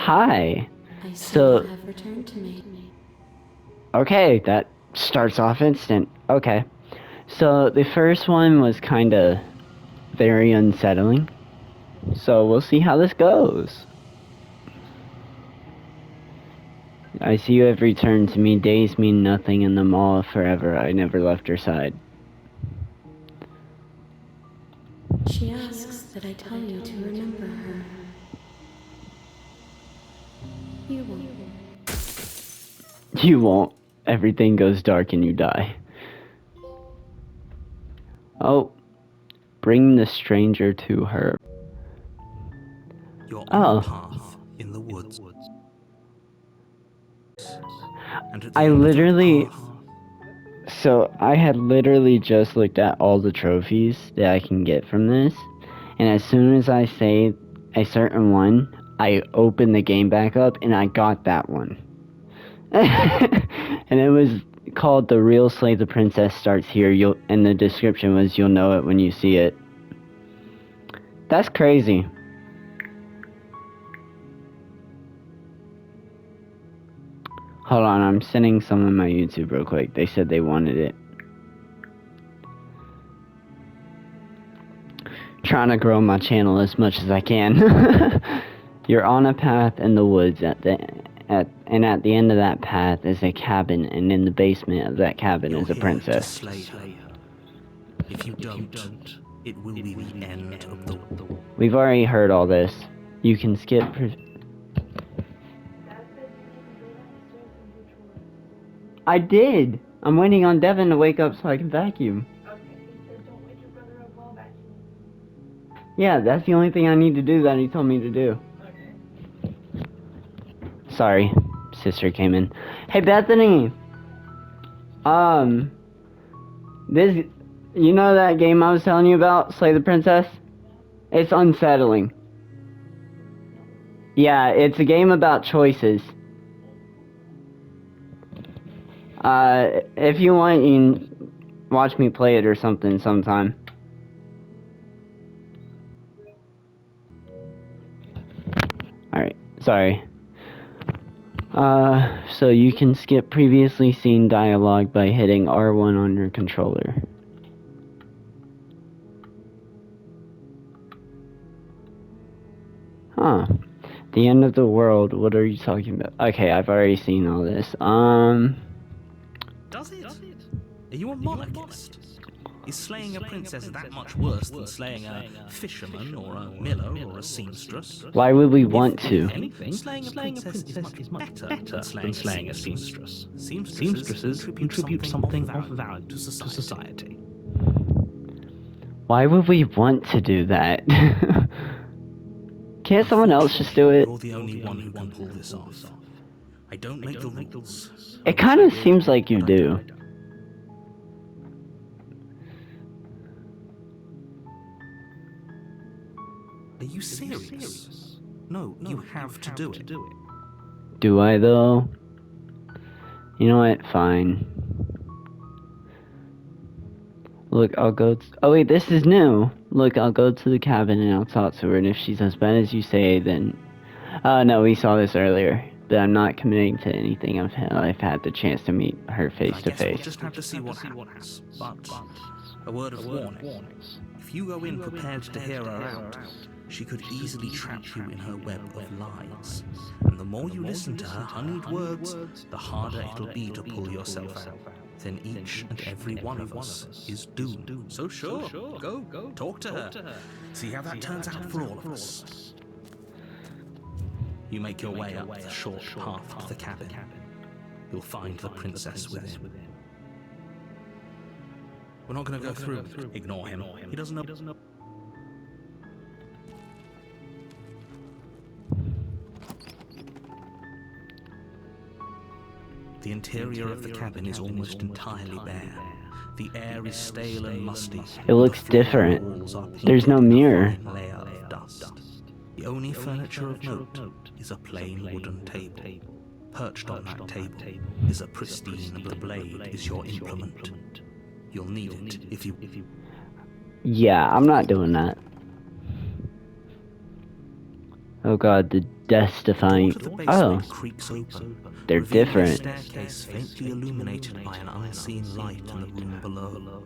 Hi. I see So, you have returned to me. okay, that starts off instant. Okay. So, the first one was kind of very unsettling. So, we'll see how this goes. I see you have returned to me. Days mean nothing in the mall forever. I never left your side. She asks that I tell you to remember her. You won't. You won't. Everything goes dark and you die. Oh, bring the stranger to her. You're on a Oh, path in the woods. And at the I end of that literally... path, So, I had literally just looked at all the trophies that I can get from this. And as soon as I say a certain one, I open the game back up and I got that one. And it was called The Real Slay the Princess Starts Here. And the description was, you'll know it when you see it. That's crazy. Hold on, I'm sending someone my YouTube real quick. They said they wanted it. Trying to grow my channel as much as I can. You're on a path in the woods and at the end of that path is a cabin, and in the basement of that cabin you're is a here to princess. slay her. If you don't, it will be the end of the war. We've already heard all this. You can skip. I did. I'm waiting on Devin to wake up so I can vacuum. Okay, he said don't wake your brother up while vacuuming. Yeah, that's the only thing I need to do that he told me to do. Okay. Sorry, sister came in. Hey Bethany. This, you know that game I was telling you about, Slay the Princess? It's unsettling. Yeah, it's a game about choices. If you want, you can watch me play it or something sometime. Alright, sorry. So you can skip previously seen dialogue by hitting R1 on your controller. Huh. The end of the world, what are you talking about? Okay, I've already seen all this. Does it? Are you a monarchist? Is slaying a princess that much worse than slaying a fisherman or a miller or a seamstress? Why would we want to? If anything, slaying a princess is much better than slaying a seamstress. Seamstresses contribute something of value to society. Why would we want to do that? Can't someone else just do it? You're the only one who can pull this off. I don't make the rules. It kind of seems like you do. Are you serious? No, you have to do it. Do I though? You know what? Fine. Look, I'll go. Oh wait, this is new. Look, I'll go to the cabin and I'll talk to her, and if she's as bad as you say, then... no, we saw this earlier. But I'm not committing to anything until I've had the chance to meet her face to face. We'll just have to see what happens. But a word of warning: if you go in prepared to hear her out, she could easily trap you in her web of lies. And the more you listen to her honeyed words, the harder it'll be to pull yourself out. Then each and every one of us is doomed. So sure, go, talk to her. See how that turns out for all of us. You make your way up the short path to the cabin. You'll find the princess within. We're not going to go through. Ignore him. He doesn't know. The interior of the cabin is almost entirely bare. The air is stale and musty. It looks different. There's no mirror. Layer of dust. The only furniture of note is a plain wooden table. Perched on that table is a pristine blade is your implement. You'll need it if you... Yeah, I'm not doing that. Oh god, the death-defying... The door to the Oh, basement creaks open, they're revealing different. a staircase faintly illuminated by an unseen light in the room below.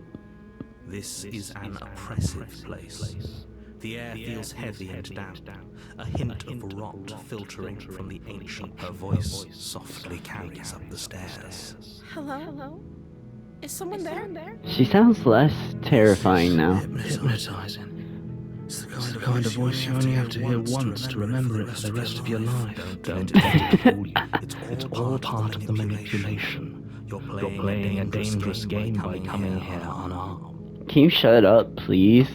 This is an oppressive place. The air feels heavy and damp, a hint of rot filtering from the ancient. Her voice softly carries up the stairs. Hello? Is someone there? She sounds less terrifying now. Hypnotizing. It's the kind of voice you only have to hear once to remember it for the rest of your life. Don't let it fool you. It's all part of the manipulation. You're playing a dangerous game by coming here unarmed. Can you shut up, please?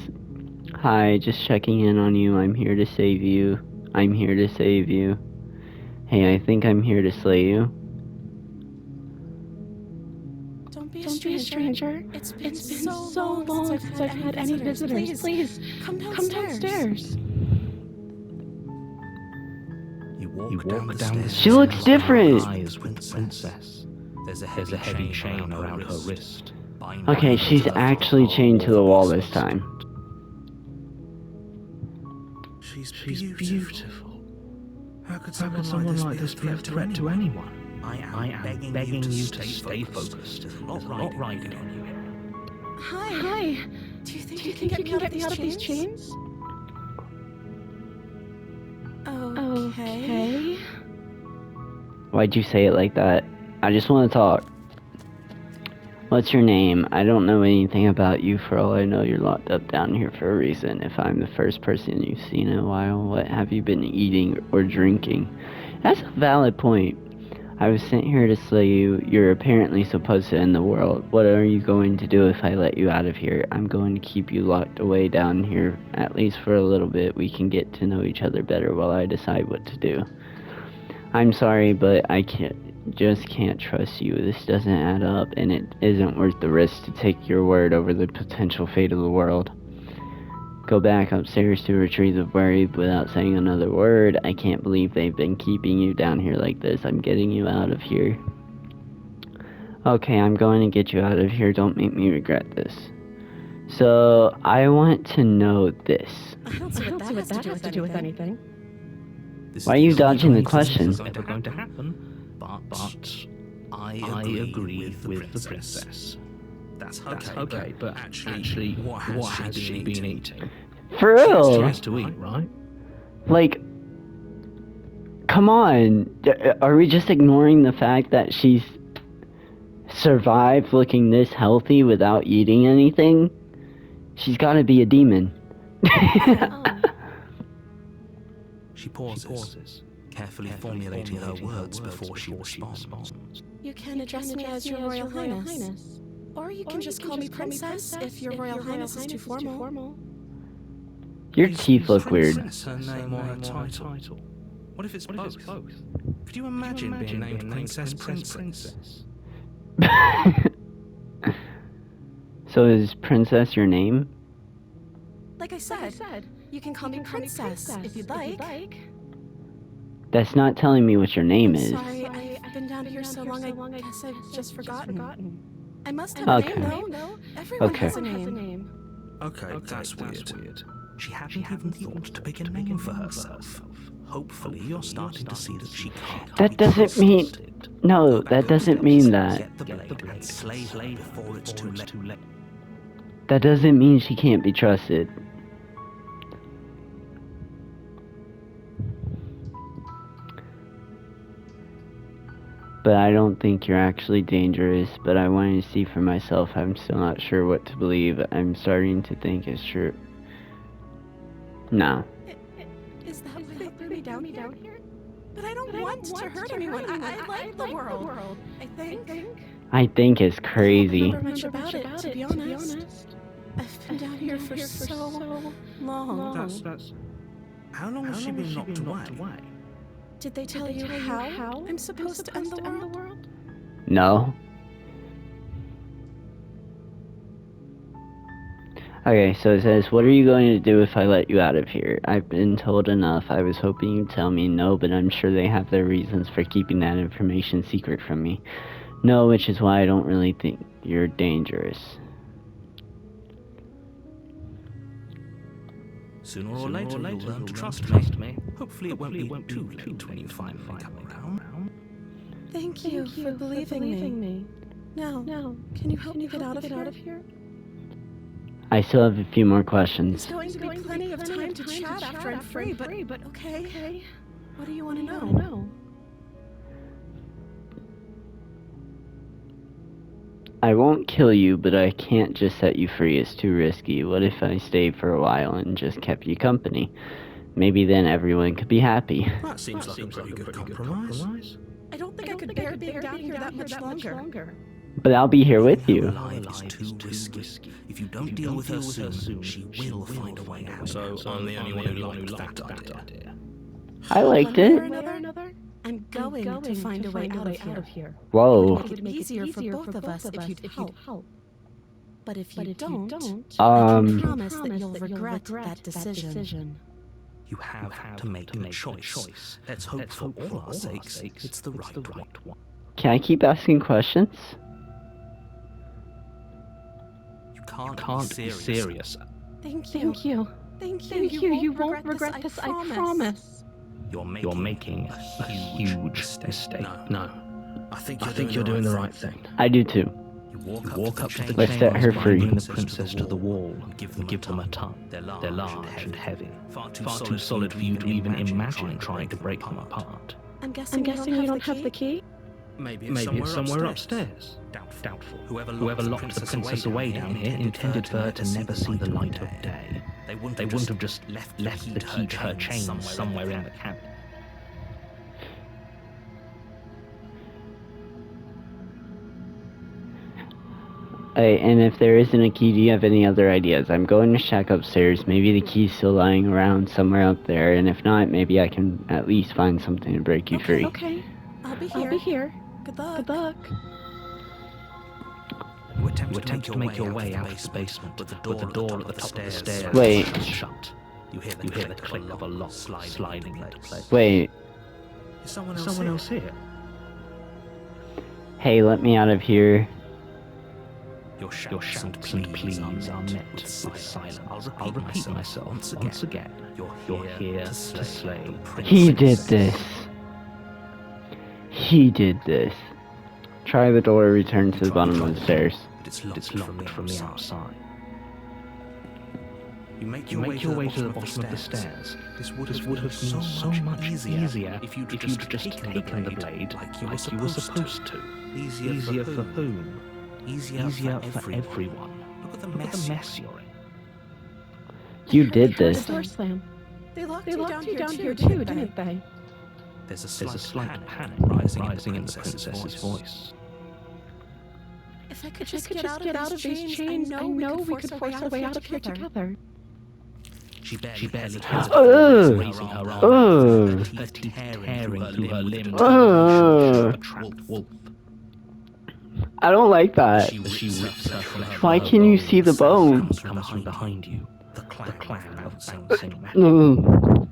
Hi, just checking in on you. I'm here to save you. I'm here to save you. Hey, I think I'm here to slay you. Don't be a stranger. It's been so long since I've had any visitors. Please, come downstairs. You walk down the stairs. She looks different. Eyes with the princess. There's a heavy chain around her wrist. Okay, she's actually chained to the wall this time. She's beautiful. How could Someone like this be a threat to anyone? I am begging you to stay focused. There's a lot riding on you. Hi. Do you think you can get me out of these chains? Okay. Why'd you say it like that? I just want to talk. What's your name? I don't know anything about you. For all I know, you're locked up down here for a reason. If I'm the first person you've seen in a while, what have you been eating or drinking? That's a valid point. I was sent here to slay you. You're apparently supposed to end the world. What are you going to do if I let you out of here? I'm going to keep you locked away down here, at least for a little bit. We can get to know each other better while I decide what to do. I'm sorry, but I just can't trust you. This doesn't add up, and it isn't worth the risk to take your word over the potential fate of the world. Go back upstairs to retrieve the worry without saying another word. I can't believe they've been keeping you down here like this. I'm getting you out of here. Okay, I'm going to get you out of here. Don't make me regret this. So, I want to know this. I don't see what that has to do with anything. Why are you dodging the question? This is never going to happen, but I agree with the princess. That's okay, but actually, what has she been eating? For She real? has to eat, right? Like, come on. Are we just ignoring the fact that she's survived looking this healthy without eating anything? She's gotta be a demon. She pauses, carefully formulating her words before she responds. You can address me as your Royal Highness. Or you can just call me Princess if your Royal Highness is too formal. Your teeth look weird. Princess her name or her title? What if it's both? Could you imagine being named Princess? So is Princess your name? Like I said, you can call me Princess if you'd like. That's not telling me what your name is. Sorry, I've been down here so long, I guess I've just forgotten. I must have Okay. a name, though. Everyone Okay. has a name. Okay, that's weird. She hadn't even thought to pick a name for herself. Hopefully, you're starting to see that she can't. That doesn't mean... No, that doesn't mean that. Get the blade and slay her before it's too late. That doesn't mean she can't be trusted. But I don't think you're actually dangerous, but I wanted to see for myself. I'm still not sure what to believe. I'm starting to think it's true. No. Is that why they threw me down here? But I don't want to hurt anyone. I like the world. I think It's I crazy. don't remember much about it, to be honest. I've been down here for so long. That's. How long has she been locked away? Did they tell you how I'm supposed to end the world? No. Okay, so it says, what are you going to do if I let you out of here? I've been told enough. I was hoping you'd tell me no, but I'm sure they have their reasons for keeping that information secret from me. No, which is why I don't really think you're dangerous. Sooner or later, you'll learn to trust me. Hopefully it won't be too late when you finally come around. Thank you for believing me. Now, can you help me get out of here? I still have a few more questions. There's going to be plenty of time to chat after I'm free, but okay. What do you want to know? I won't kill you, but I can't just set you free. It's too risky. What if I stayed for a while and just kept you company? Maybe then everyone could be happy. That seems like a pretty good compromise. I don't think I could bear being down here that much longer. But I'll be here with you. Life is too risky. If you don't deal with her soon, she will find a way out. So I'm the only one who liked that idea. I liked it. I'm going to find a way out of here. Whoa. It would make it easier for both of us if you'd help. But if you don't, I can promise that you'll regret that decision. You have to make a choice. Let's hope for all our sakes it's the right one. Can I keep asking questions? You can't be serious. Thank you. You won't regret this, I promise. You're making a huge mistake. No. I think you're doing the right thing. I do too. You walk up to the Let's set her free. Bring the princess to the wall and give them a tongue. They're large and heavy. Far too solid for you to even imagine trying to break them apart. I'm guessing you don't have the key? Maybe it's somewhere upstairs. Doubtful. Whoever locked the princess away down here intended for her to never see the light of day. They wouldn't have just left the key to her chain somewhere in the cabin. And if there isn't a key, do you have any other ideas? I'm going to check upstairs. Maybe the key's still lying around somewhere out there, and if not, maybe I can at least find something to break you free. Okay. I'll be here. Good luck. You attempt to make your way out of the basement, but the door at the top of the stairs Wait. is shut. You hear the click of a lock sliding into place. Wait. Is someone else here? Hey, let me out of here. Your shouts and pleas are met with silence. I'll repeat myself once again. You're here to slay the princess. He did this. He did this. Try the door, return to the bottom of the stairs. It's locked from the outside. You make your way to the bottom of the stairs. This would have been so much easier if you'd just taken the blade like you were supposed to. Easier for whom? Easier for everyone. Look at the mess you're in. You did this. The door slam. They locked you down here too, didn't they? There's a slight panic rising in the princess's voice. If I could just get out of these chains, I know we could force our way out of here together. She barely hesitated, raising her arm, her teeth tearing through her limbs, a trapped wolf. I don't like that. Why can you see the bone? Comes from behind you, the clang of bouncing metal.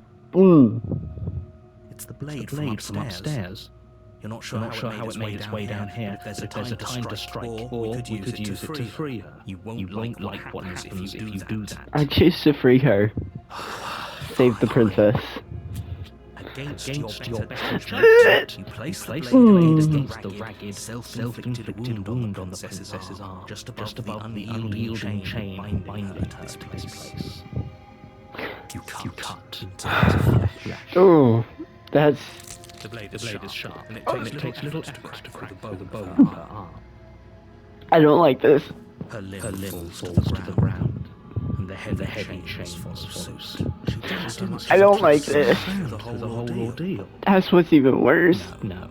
It's the blade from upstairs. You're not sure how it made its way down here. If there's a time to strike, or we could use it to free her. You won't like what happens if you do that. I choose to free her. Save the princess. Against your better judgment, you place the blade against the ragged, self-inflicted wound on the princess's arm, just above the unyielding chain binding her to this place. You cut into flesh. Oh, that's... The blade is sharp, and it takes little effort to crack the bone of her arm. I don't like this. Her limb falls to the ground, and the heavy chains follow suit. I don't like this. The whole ordeal. That's what's even worse. No,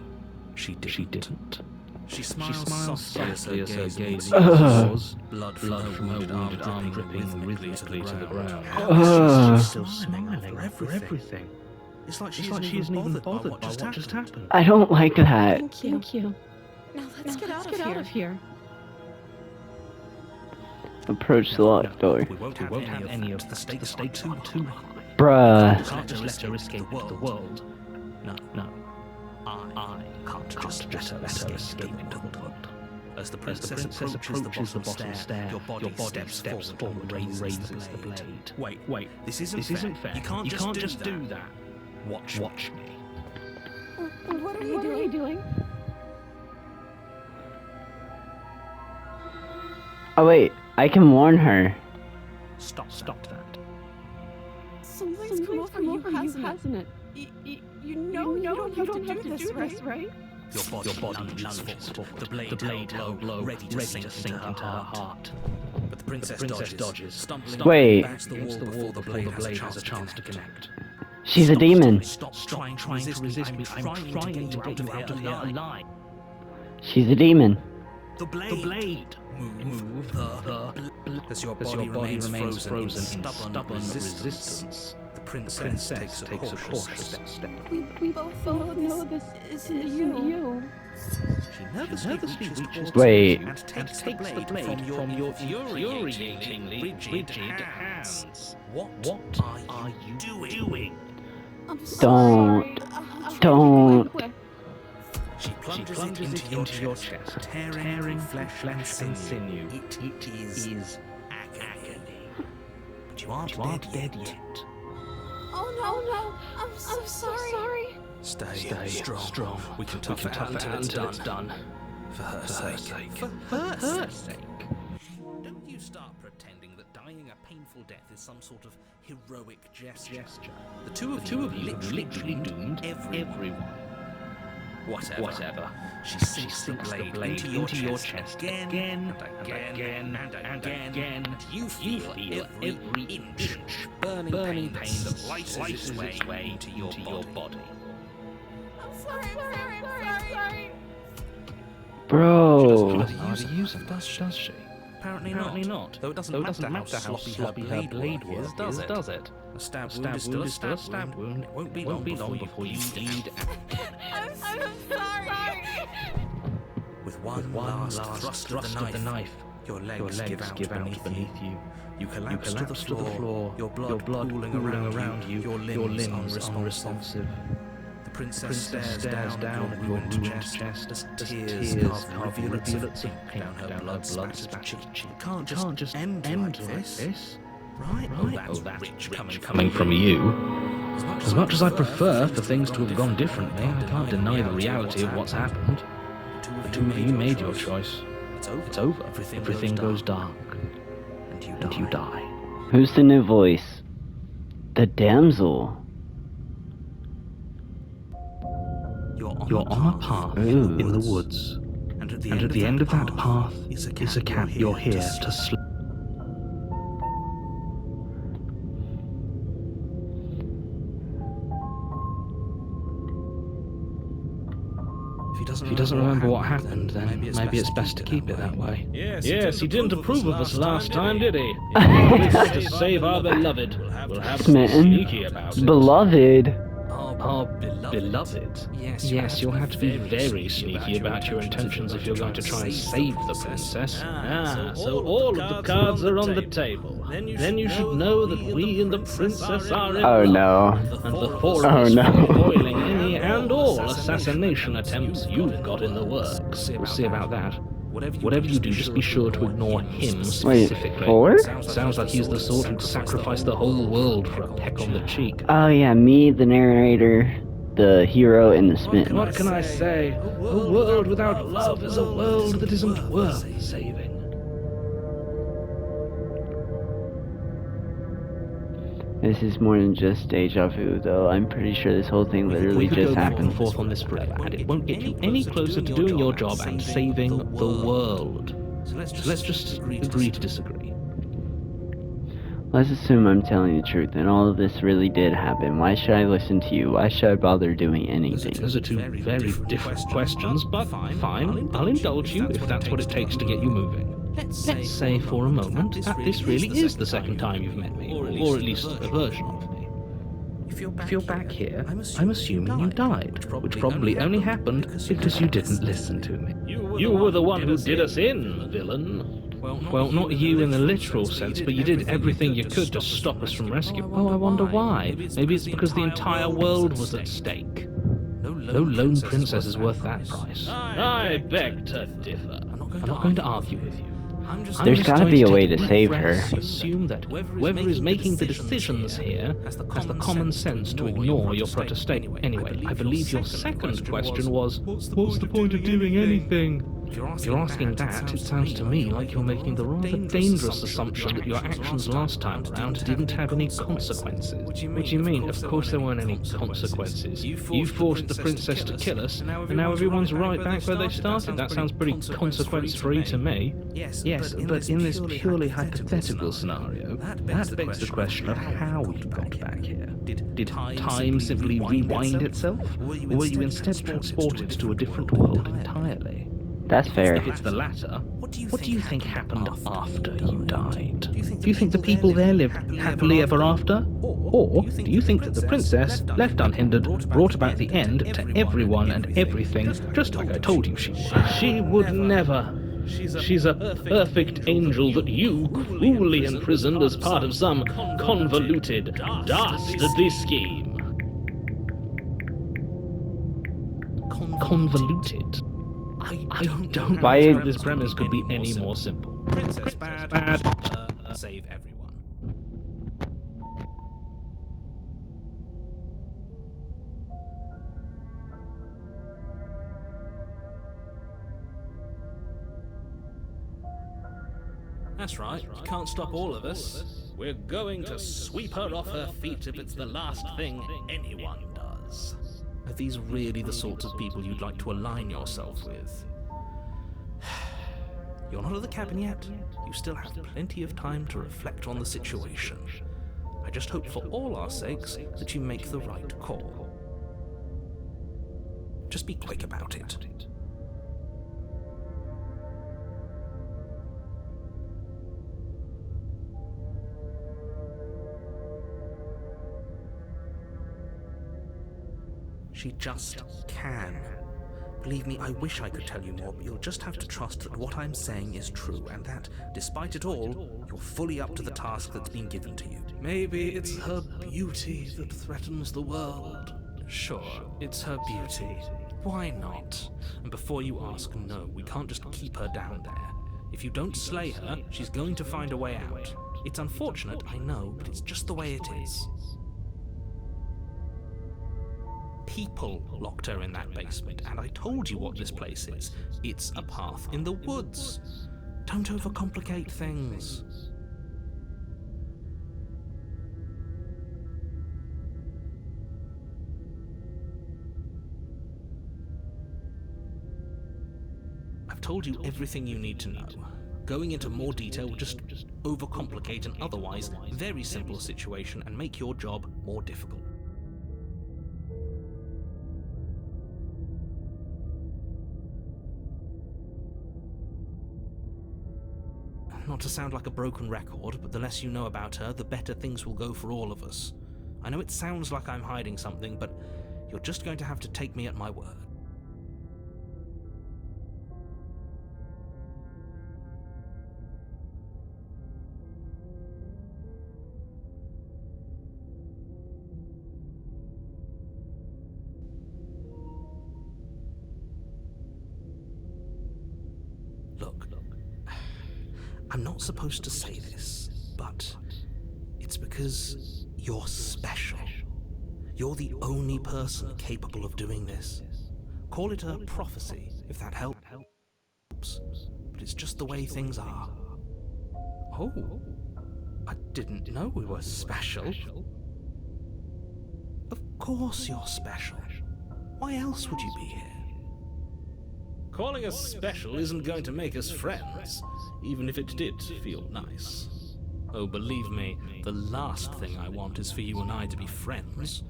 she didn't. She smiles softly as her gaze Ugh. pours, blood from her wounded arm dripping rhythmically to the ground. She's still smiling for everything. It's like she isn't even bothered by what just happened. I don't like that. Thank you. Now let's get out of here. Approach the locked door. We won't have any of the stakes too high. Bruh. You can't just let her escape into the world. No. I can't just let her escape into the world. As the princess approaches the bottom stair, your body steps forward and raises the blade. Wait, this isn't fair. You can't just do that. Watch me. What are you doing? Oh wait, I can warn her. Stop that. Something's come over you, hasn't it? You know you don't have to do this, right? Your body lunges for the blade held low, ready to sink into her heart. But the princess dodges, stumbling against the wall before the blade has a chance to connect. She's a demon. Stop trying to resist me. I'm trying to get you out of here alive. She's a demon. The blade. Move. As your body remains frozen in stubborn resistance. The princess takes a cautious step. We both know this isn't you. She nervously reaches Wait. and takes the blade from your infuriatingly rigid hands. What are you doing? I'm sorry. Don't. She plunges it into your chest, tearing flesh and sinew. It is agony. But you aren't dead yet. Oh no, I'm so sorry. Stay strong. We can tough it out until it's done. For her sake. For her sake. Don't you start pretending that dying a painful death is some sort of heroic gesture. The two of you literally doomed everyone. Whatever. She sinks the blade into your chest again and again. You feel every inch burning pain that slices its way into your body. I'm sorry. Bro. She doesn't know how to use them, does she? Apparently not. Though it doesn't matter how sloppy her blade was, does it? A stab wound is still a stab wound. It won't be long before you bleed out. I'm sorry. With one last thrust of the knife, your legs give out beneath you. You collapse to the floor, your blood pooling around you, your limbs unresponsive. The princess stares down at your ruined chest as tears reveal its ink down her blood-spattered cheek. It can't just end like this. Right? Oh, that's rich coming from you. As much as I prefer for things to have gone differently, I can't deny the reality of what's happened. The two of you made your choice. It's over. Everything goes dark. And you die. Who's the new voice? The damsel. You're on a path in the woods. And at the end of that path is a cap you're here to sleep. If he doesn't remember what happened, then maybe it's best to keep it that way. Yes, he didn't approve of us last time, did he? To save our beloved. We'll have to be sneaky about it. Beloved. Our beloved? Yes, you'll have to be very sneaky about your intentions if you're going to try and save the princess. So all of the cards are on the table. Then you should know that we and the princess are in Oh love. no. And the four of us will be foiling any and all assassination attempts you've got in the works. We'll see about that. Whatever you do, just be sure to ignore him Wait, specifically. four? Sounds like he's the sort who'd sacrifice the whole world for a peck on the cheek. Oh yeah, me, the narrator, the hero, and the smitten. What can I say? A world without love is a world that isn't worth saving. This is more than just deja vu, though. I'm pretty sure this whole thing literally We could just go back and happened. forth on this forever, and it won't get you any closer to doing your job and saving the world. So let's just agree to disagree. Let's assume I'm telling the truth, and all of this really did happen. Why should I listen to you? Why should I bother doing anything? Those are two very different questions, but fine. I'll indulge you if that's what it takes to get you moving. Let's say for a moment that this really is the second time you've met me, or at least a version of me. If you're back here, I'm assuming you died, which probably only happened because you didn't listen to me. You were the one who did us in, villain. Well, not you in the literal sense, but you did everything you could to stop us from rescue. Oh, I wonder why. Maybe it's because the entire world was at stake. No lone princess is worth that price. I beg to differ. not going to argue with you. There's gotta be a way to save her. Assume that whoever is making the decisions here has the common sense to ignore your protestation. Anyway, I believe your second question was, what's the point of doing anything? If you're asking that, it sounds to me like you're making the rather dangerous assumption that your actions last time around didn't have any consequences. What do you mean? Of course there weren't any consequences. You forced the princess to kill us, and now everyone's right back where they started. That sounds pretty consequence-free to me. Yes, but in this purely hypothetical scenario, that begs the question of how you got back here. Did time simply rewind itself, or were you instead transported to a different world entirely? That's fair. If it's the latter, what do you think happened after you died? Do you think the people there lived happily ever after? Or do you think that the princess, left unhindered, brought about the end to everyone and everything, just like I told you she would? She would never. She's a perfect angel that you cruelly imprisoned as part of some convoluted, dastardly scheme. Convoluted? I don't know how this premise could be any more simple. Princess bad, save everyone. That's right, you can't stop all of us. We're going to sweep her off her feet if it's the last thing anyone does. Are these really the sorts of people you'd like to align yourself with? You're not at the cabin yet. You still have plenty of time to reflect on the situation. I just hope for all our sakes that you make the right call. Just be quick about it. She just can. Believe me, I wish I could tell you more, but you'll just have to trust that what I'm saying is true, and that, despite it all, you're fully up to the task that's been given to you. Maybe it's her beauty that threatens the world. Sure, it's her beauty. Why not? And before you ask, no, we can't just keep her down there. If you don't slay her, she's going to find a way out. It's unfortunate, I know, but it's just the way it is. People locked her in that basement, and I told you what this place is. It's a path in the woods. Don't overcomplicate things. I've told you everything you need to know. Going into more detail will just overcomplicate an otherwise very simple situation and make your job more difficult. Not to sound like a broken record, but the less you know about her, the better things will go for all of us. I know it sounds like I'm hiding something, but you're just going to have to take me at my word. Look. I'm not supposed to say this, but it's because you're special. You're the only person capable of doing this. Call it a prophecy, if that helps. But it's just the way things are. Oh, I didn't know we were special. Of course you're special. Why else would you be here? Calling us special isn't going to make us friends, even if it did feel nice. Oh, believe me, the last thing I want is for you and I to be friends.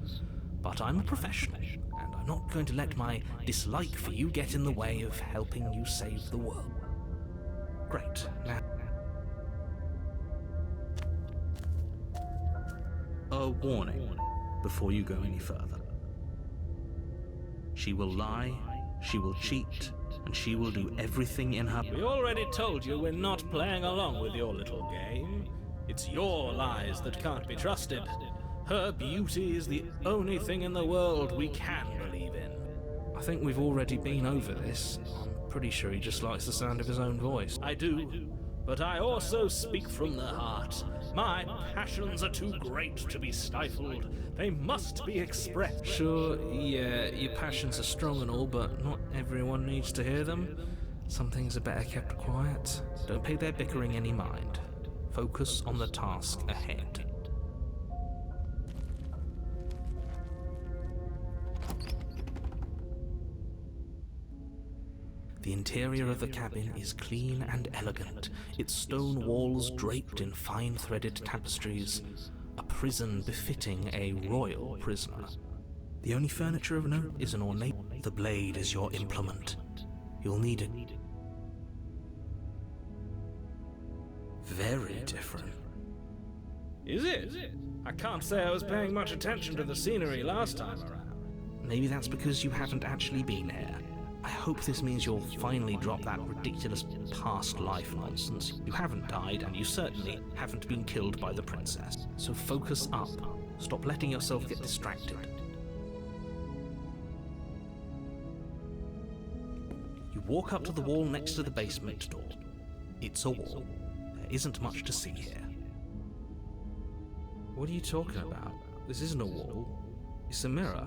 But I'm a professional, and I'm not going to let my dislike for you get in the way of helping you save the world. Great. Now, a warning before you go any further. She will lie, she will cheat, and she will do everything in her... We already told you we're not playing along with your little game. It's your lies that can't be trusted. Her beauty is the only thing in the world we can believe in. I think we've already been over this. I'm pretty sure he just likes the sound of his own voice. I do, but I also speak from the heart. My passions are too great to be stifled. They must be expressed. Sure, yeah, your passions are strong and all, but not everyone needs to hear them. Some things are better kept quiet. Don't pay their bickering any mind. Focus on the task ahead. The interior of the cabin is clean and elegant, its stone walls draped in fine-threaded tapestries, a prison befitting a royal prisoner. The only furniture of note is an ornate... The blade is your implement. You'll need it. Very different. Is it? I can't say I was paying much attention to the scenery last time around. Maybe that's because you haven't actually been here. I hope this means you'll finally drop that ridiculous past life nonsense. You haven't died, and you certainly haven't been killed by the princess. So focus up. Stop letting yourself get distracted. You walk up to the wall next to the basement door. It's a wall. There isn't much to see here. What are you talking about? This isn't a wall. It's a mirror.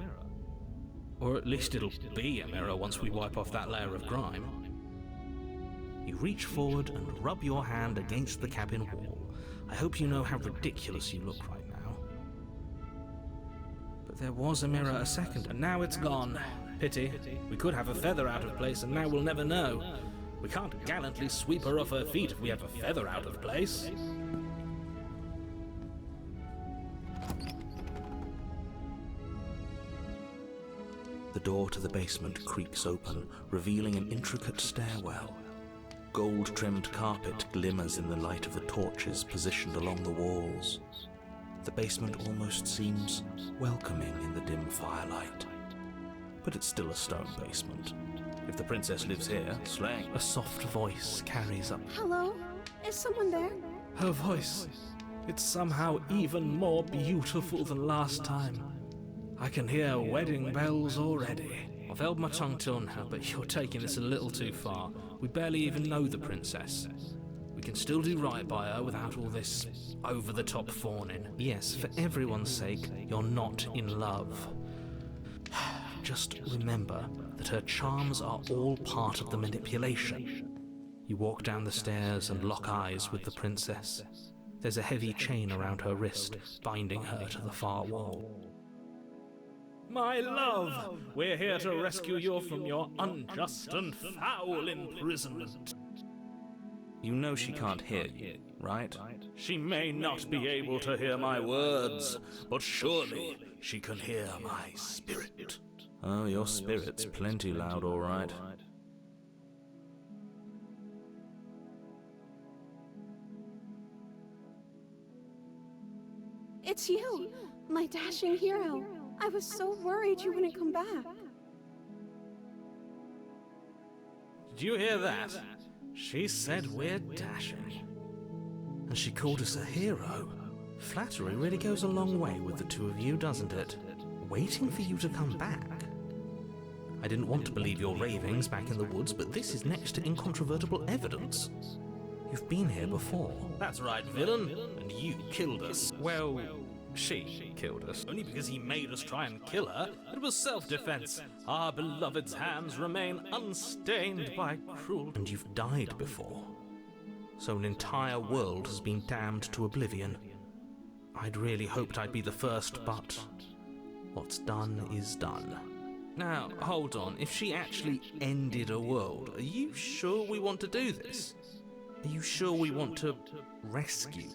Or at least it'll be a mirror once we wipe off that layer of grime. You reach forward and rub your hand against the cabin wall. I hope you know how ridiculous you look right now. But there was a mirror a second, and now it's gone. Pity. We could have a feather out of place, and now we'll never know. We can't gallantly sweep her off her feet if we have a feather out of place. The door to the basement creaks open, revealing an intricate stairwell. Gold-trimmed carpet glimmers in the light of the torches positioned along the walls. The basement almost seems welcoming in the dim firelight. But it's still a stone basement. If the princess lives here, slaying... A soft voice carries up. Hello? Is someone there? Her voice. It's somehow even more beautiful than last time. I can hear wedding bells already. I've held my tongue till now, but you're taking this a little too far. We barely even know the princess. We can still do right by her without all this over-the-top fawning. Yes, for everyone's sake, you're not in love. Just remember that her charms are all part of the manipulation. You walk down the stairs and lock eyes with the princess. There's a heavy chain around her wrist, binding her to the far wall. My love, we're here to rescue you from your unjust and foul imprisonment. You know she can't hear you, right? She may not be able to hear my words, but surely she can hear my spirit. Oh, your spirit's plenty loud, all right. It's you, my dashing hero. I was so worried you wouldn't come back. Did you hear that? She said we're dashing. And she called us a hero. Flattery really goes a long way with the two of you, doesn't it? Waiting for you to come back. I didn't want to believe your ravings back in the woods, but this is next to incontrovertible evidence. You've been here before. That's right, villain. And you killed us. Well, she killed us. Only because he made us try and kill her. It was self-defense. Our beloved's hands remain unstained by cruelty. And you've died before. So an entire world has been damned to oblivion. I'd really hoped I'd be the first, but what's done is done. Now, hold on. If she actually ended a world, are you sure we want to do this? Are you sure we want to rescue?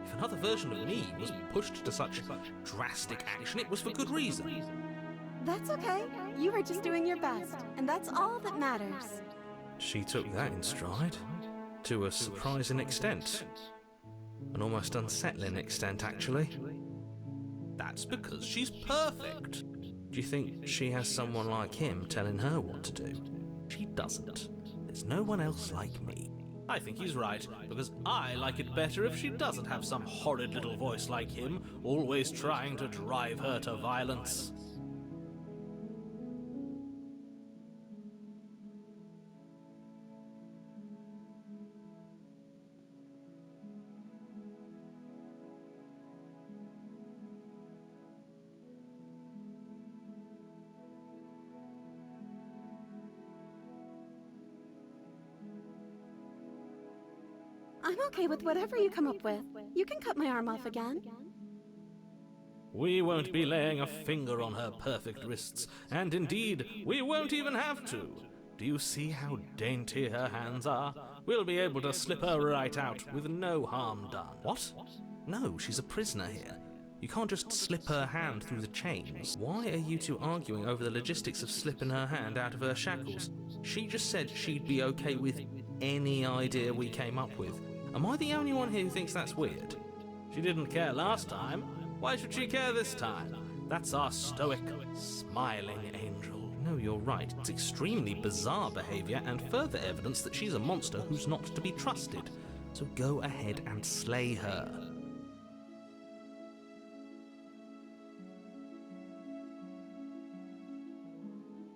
If another version of me was pushed to such drastic action, it was for good reason. That's okay. You were just doing your best, and that's all that matters. She took that in stride. To a surprising extent. An almost unsettling extent, actually. That's because she's perfect. Do you think she has someone like him telling her what to do? She doesn't. There's no one else like me. I think he's right, because I like it better if she doesn't have some horrid little voice like him, always trying to drive her to violence. I'm okay with whatever you come up with. You can cut my arm off again. We won't be laying a finger on her perfect wrists, and indeed, we won't even have to. Do you see how dainty her hands are? We'll be able to slip her right out with no harm done. What? No, she's a prisoner here. You can't just slip her hand through the chains. Why are you two arguing over the logistics of slipping her hand out of her shackles? She just said she'd be okay with any idea we came up with. Am I the only one here who thinks that's weird? She didn't care last time. Why should she care this time? That's our stoic, smiling angel. No, you're right. It's extremely bizarre behavior and further evidence that she's a monster who's not to be trusted. So go ahead and slay her.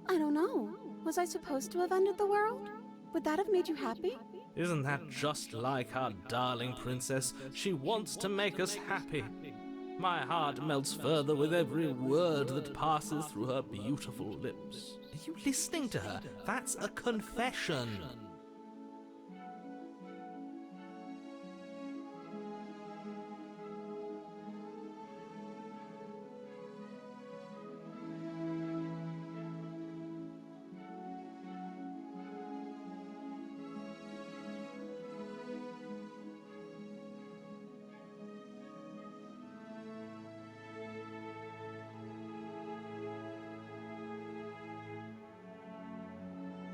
I don't know. Was I supposed to have ended the world? Would that have made you happy? Isn't that just like our darling princess? She wants to make us happy. My heart melts further with every word that passes through her beautiful lips. Are you listening to her? That's a confession.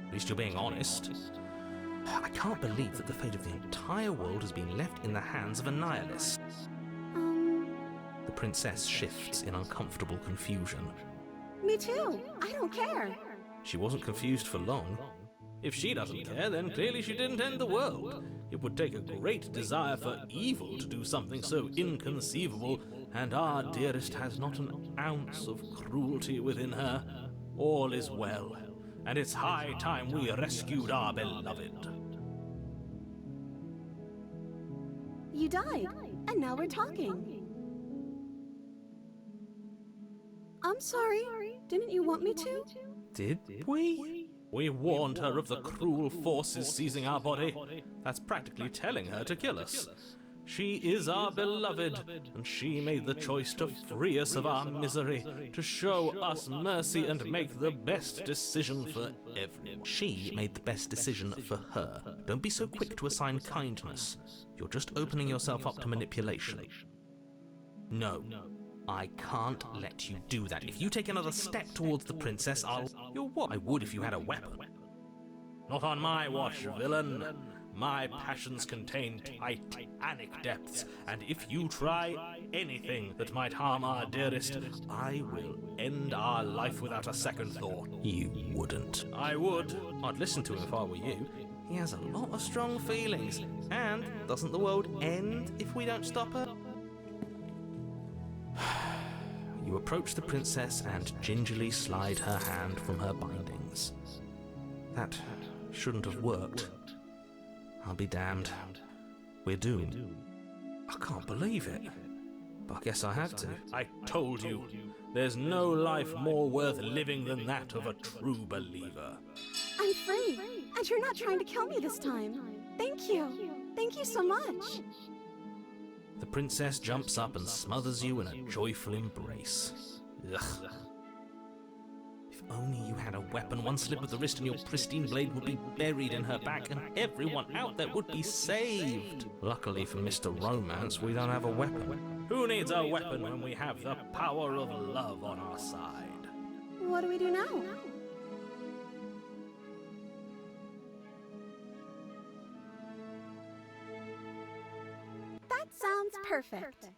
At least you're being honest. I can't believe that the fate of the entire world has been left in the hands of a nihilist. The princess shifts in uncomfortable confusion. Me too. I don't care. She wasn't confused for long. If she doesn't care, then clearly she didn't end the world. It would take a great desire for evil to do something so inconceivable, and our dearest has not an ounce of cruelty within her. All is well, and it's high time we rescued our beloved. You died, and now we're talking. I'm sorry. Didn't you want me to? Did we? We warned her of the cruel forces seizing our body. That's practically telling her to kill us. She is our beloved, and she made the choice to free us of our misery, to show us mercy and make the best decision for everyone. She made the best decision for her. Don't be so quick to assign kindness. You're just opening yourself up to manipulation. No, I can't let you do that. If you take another step towards the princess, You're what? I would if you had a weapon. Not on my watch, villain. My passions contain titanic depths, and if you try anything that might harm our dearest, I will end our life without a second thought. You wouldn't. I would. I'd listen to him if I were you. He has a lot of strong feelings. And doesn't the world end if we don't stop her? You approach the princess and gingerly slide her hand from her bindings. That shouldn't have worked. I'll be damned. We're doomed. I can't believe it. But I guess I have to. I told you, there's no life more worth living than that of a true believer. I'm free, and you're not trying to kill me this time. Thank you. Thank you so much. The princess jumps up and smothers you in a joyful embrace. Ugh. If only you had a weapon, one slip of the wrist and your pristine blade would be buried in her back and everyone out there would be saved. Luckily for Mr. Romance, we don't have a weapon. Who needs a weapon when we have the power of love on our side? what do we do now? That sounds perfect.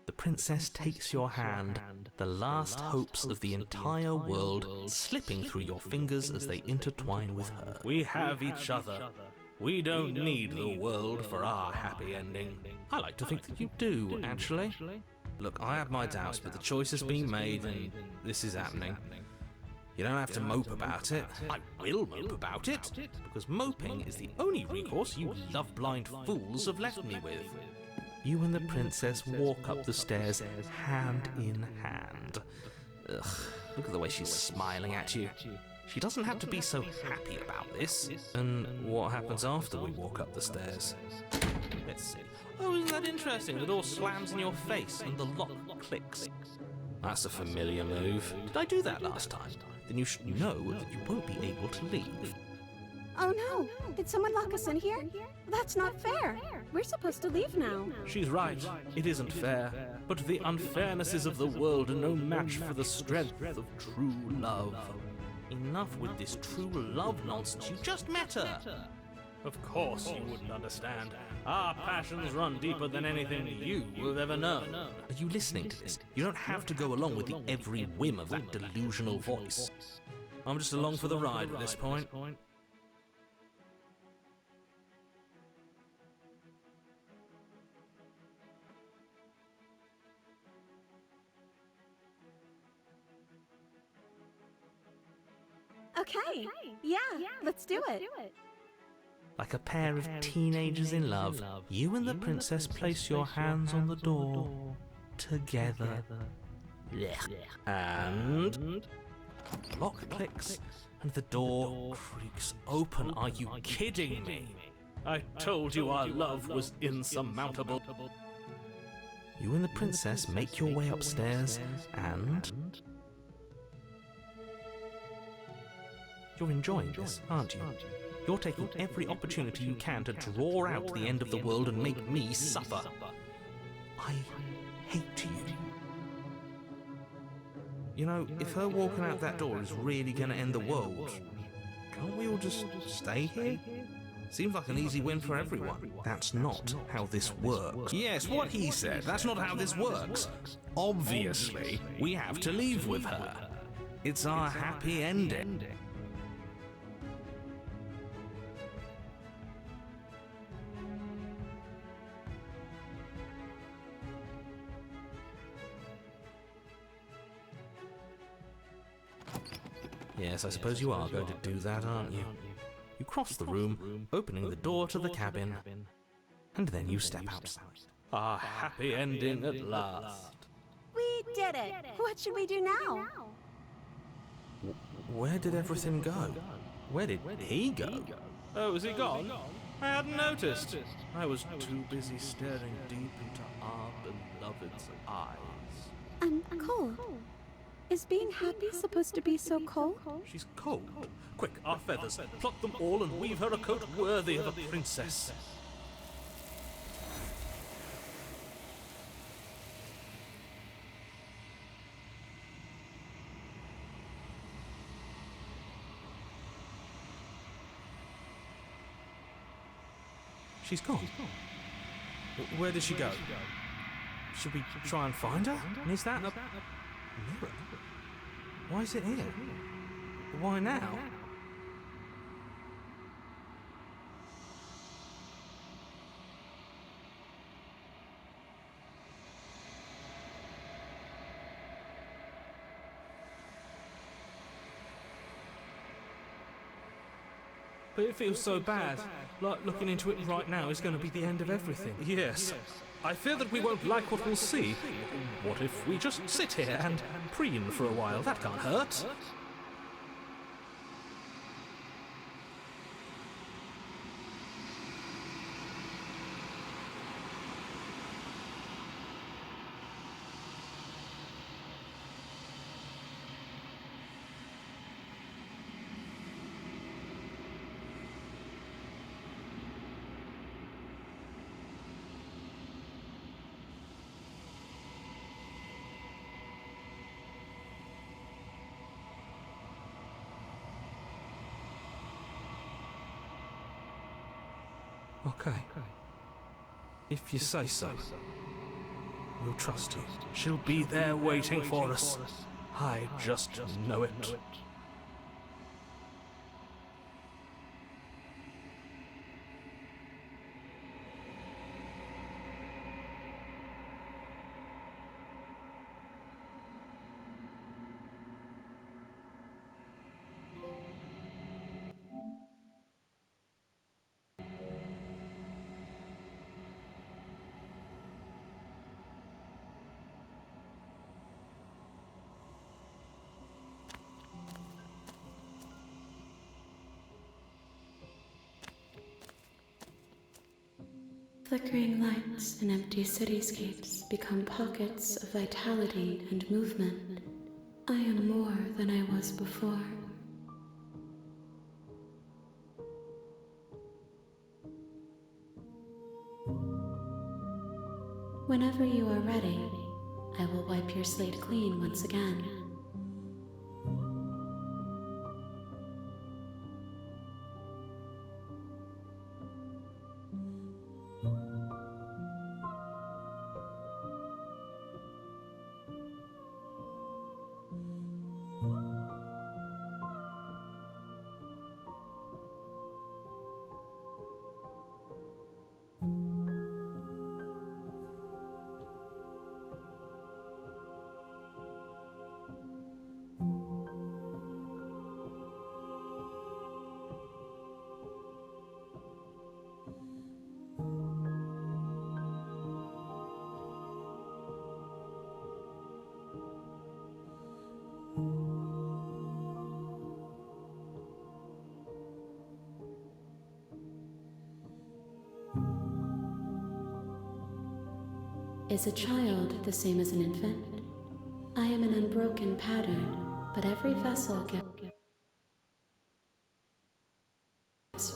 The princess takes your hand, the last hopes of the entire world slipping through your fingers as they intertwine with her. We have each other. We don't need the world for our happy ending. I like to think that you do, actually. Look, I have my doubts, but the choice has been made and this is happening. You don't have to mope about it. I will mope about it, because moping is the only recourse you love-blind fools have left me with. You and the princess walk up the stairs hand in hand. Ugh, look at the way she's smiling at you. She doesn't have to be so happy about this. And what happens after we walk up the stairs? Let's see. Oh, isn't that interesting? The door slams in your face and the lock clicks. That's a familiar move. Did I do that last time? Then you should know that you won't be able to leave. Oh no! Did someone lock us in here? That's not fair! We're supposed to leave now. She's right. It isn't fair. But the unfairnesses of the world are no match for the strength of true love. Enough with this true love nonsense. You just met her. Of course you wouldn't understand. Our passions run deeper than anything you have ever known. Are you listening to this? You don't have to go along with the every whim of that delusional voice. I'm just along for the ride at this point. Okay. Yeah, let's do it. Like a pair of teenagers in love, you and the princess place your hands on the door together. And lock clicks and the door creaks open. Are you kidding me? I told you our love was insurmountable. You and the princess make your way upstairs and you're enjoying this, aren't you? You're taking every opportunity you can to draw out the end of the world and make me suffer. I hate you. You know, if her walking out that door is really going to end the world, can't we all just stay here? Seems like an easy win for everyone. That's not how this works. Yes, what he said. That's not how this works. Obviously, we have to leave with her. It's our happy ending. Yes, I suppose you are going to do that, aren't you? You cross the room, opening the door to the cabin, and then you step outside. Our happy ending at last. We did it! What should we do now? Where did everything go? Where did he go? Oh, is he gone? I hadn't noticed. I was too busy staring deep into our beloved's eyes. Cole. Is being happy supposed to be so cold? She's cold. Quick, our feathers. Pluck them all and weave her a coat worthy of a princess. She's gone. Where did she go? Should we try and find her? And is that a mirror? Why is it here? Why now? But it feels so bad. Like looking into it right now is going to be the end of everything. Yes. I fear that we won't like what we'll see. What if we just sit here and preen for a while? That can't hurt. Okay. If you say so. We'll trust you. She'll be there waiting for us. I just know it. Flickering lights and empty cityscapes become pockets of vitality and movement. I am more than I was before. Whenever you are ready, I will wipe your slate clean once again. Is a child the same as an infant? I am an unbroken pattern, but every vessel gives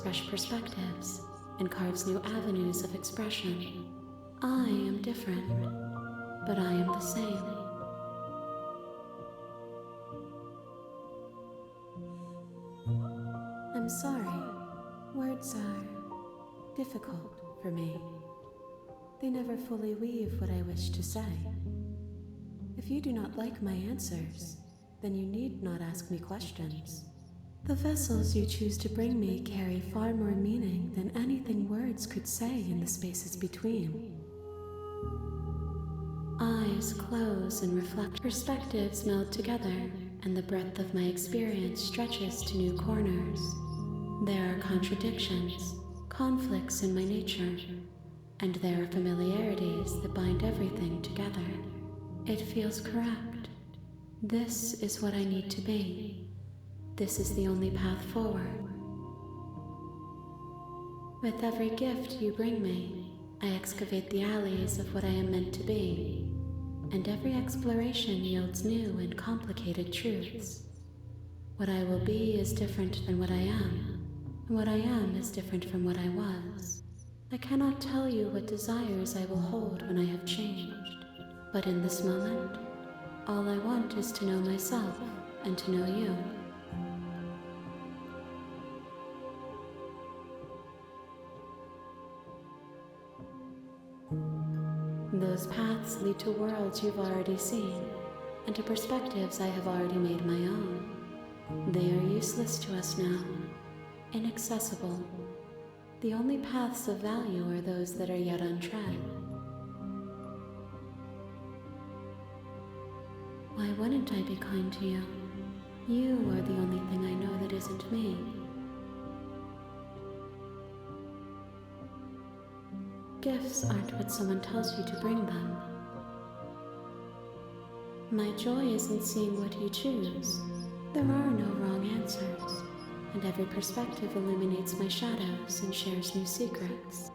fresh perspectives and carves new avenues of expression. I am different, but I am the same. I'm sorry. Words are difficult for me. They never fully weave what I wish to say. If you do not like my answers, then you need not ask me questions. The vessels you choose to bring me carry far more meaning than anything words could say in the spaces between. Eyes close and reflect. Perspectives meld together, and the breadth of my experience stretches to new corners. There are contradictions, conflicts in my nature, and there are familiarities that bind everything together. It feels correct. This is what I need to be. This is the only path forward. With every gift you bring me, I excavate the alleys of what I am meant to be, and every exploration yields new and complicated truths. What I will be is different than what I am, and what I am is different from what I was. I cannot tell you what desires I will hold when I have changed, but in this moment, all I want is to know myself and to know you. Those paths lead to worlds you've already seen, and to perspectives I have already made my own. They are useless to us now, inaccessible. The only paths of value are those that are yet untread. Why wouldn't I be kind to you? You are the only thing I know that isn't me. Gifts aren't what someone tells you to bring them. My joy isn't seeing what you choose. There are no wrong answers, and every perspective illuminates my shadows and shares new secrets.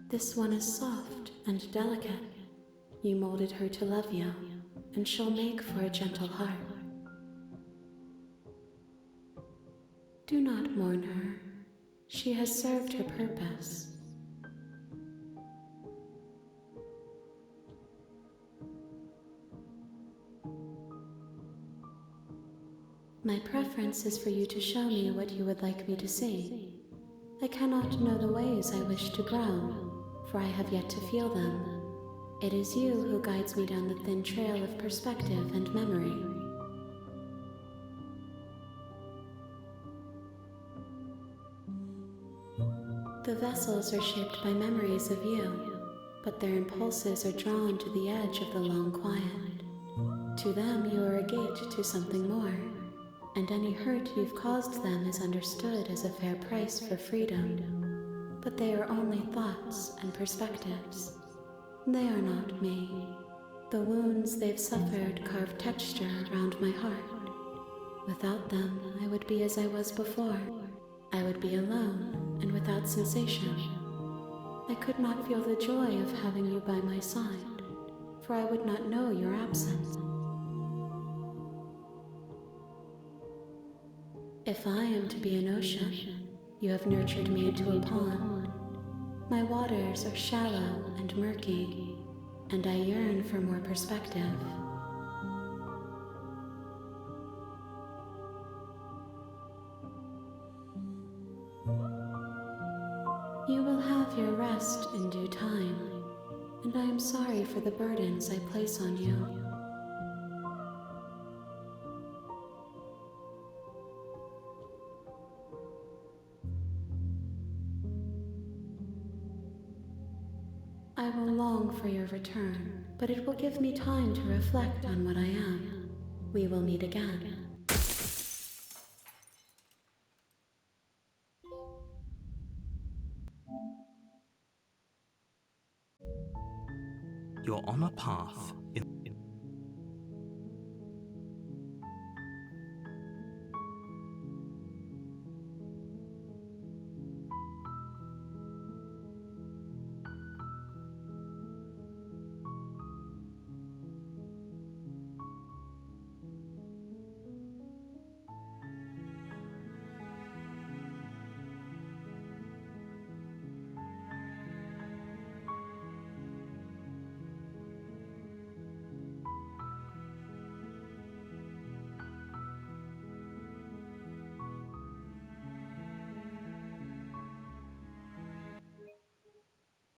This one is soft and delicate. You molded her to love you, and she'll make for a gentle heart. Do not mourn her. She has served her purpose. My preference is for you to show me what you would like me to see, I cannot know the ways I wish to grow, for I have yet to feel them. It is you who guides me down the thin trail of perspective and memory. The vessels are shaped by memories of you, but their impulses are drawn to the edge of the long quiet. To them, you are a gate to something more, and any hurt you've caused them is understood as a fair price for freedom. But they are only thoughts and perspectives. They are not me. The wounds they've suffered carve texture around my heart. Without them, I would be as I was before. I would be alone and without sensation. I could not feel the joy of having you by my side, for I would not know your absence. If I am to be an ocean, you have nurtured me into a pond. My waters are shallow and murky, and I yearn for more perspective. You will have your rest in due time, and I am sorry for the burdens I place on you. I will long for your return, but it will give me time to reflect on what I am. We will meet again. You're on a path